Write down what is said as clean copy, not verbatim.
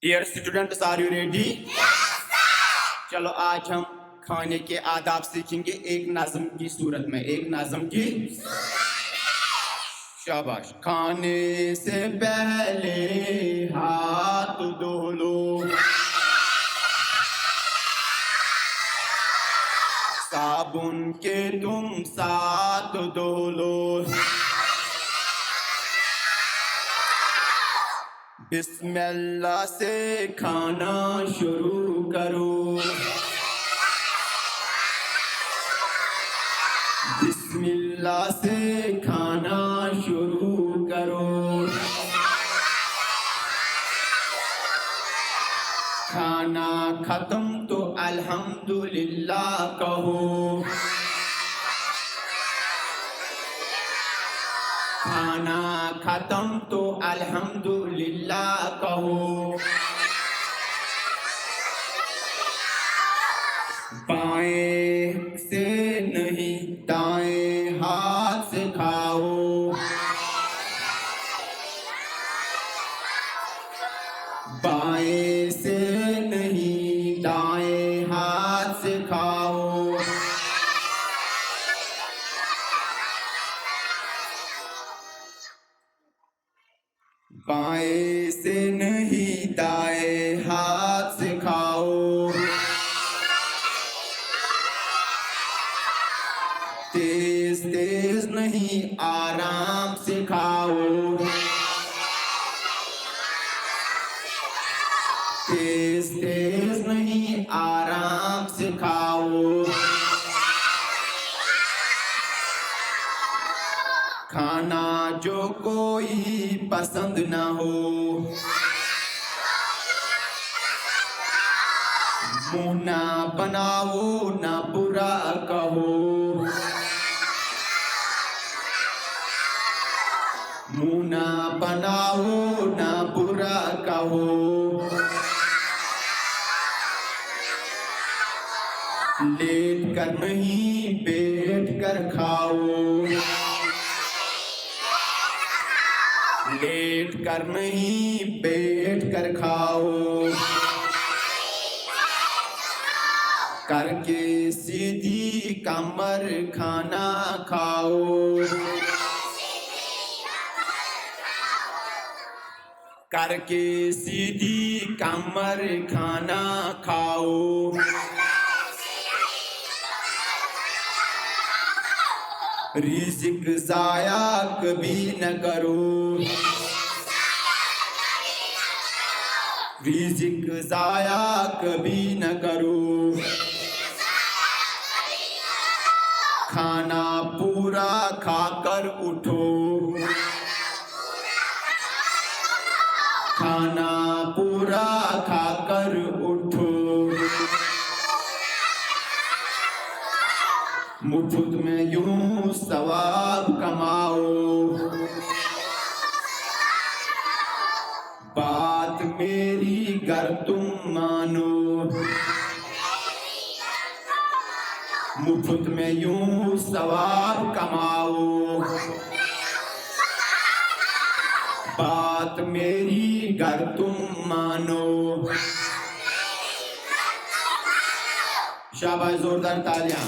Dear students, are you ready? चलो आज हम खाने के आदाब सीखेंगे एक नज़म की सूरत में। एक नज़म की शाबाश। खाने से पहले हाथ धो लो, साबुन के तुम साथ धो लो, बिस्मिल्लाह से खाना शुरू करो, बिस्मिल्लाह से खाना शुरू करो, खाना खत्म तो अल्हम्दुलिल्लाह कहो, खाना खत्म तो अल्हम्दुलिल्लाह कहो, बाएं से नहीं दाएं हाथ से खाओ, बाएं से नहीं दाएं हाथ से खाओ, बाएं से नहीं दाएं हाथ से खाओ, तेज तेज नहीं आराम से खाओ, तेज तेज नहीं आराम से खाओ, खाना जो कोई पसंद ना हो, मुंह ना बनाओ ना बुरा कहो, मुंह ना बनाओ ना बुरा कहो, लेट कर नहीं बैठ कर खाओ, लेट कर नहीं बैठ कर खाओ, करके सीधी कमर खाना खाओ, करके सीधी कमर खाना खाओ, रिज़्क़ ज़ाया कभी न करो, रिज़्क़ ज़ाया कभी न करो, खाना पूरा खाकर उठो, खाना पूरा खाकर उठो, मुफ्त में यूं सवाब कमाओ, बात मेरी गर तुम मानो, मुफ्त में यूं सवाब कमाओ, बात मेरी गर तुम मानो। शाबाश, जोरदार तालियां।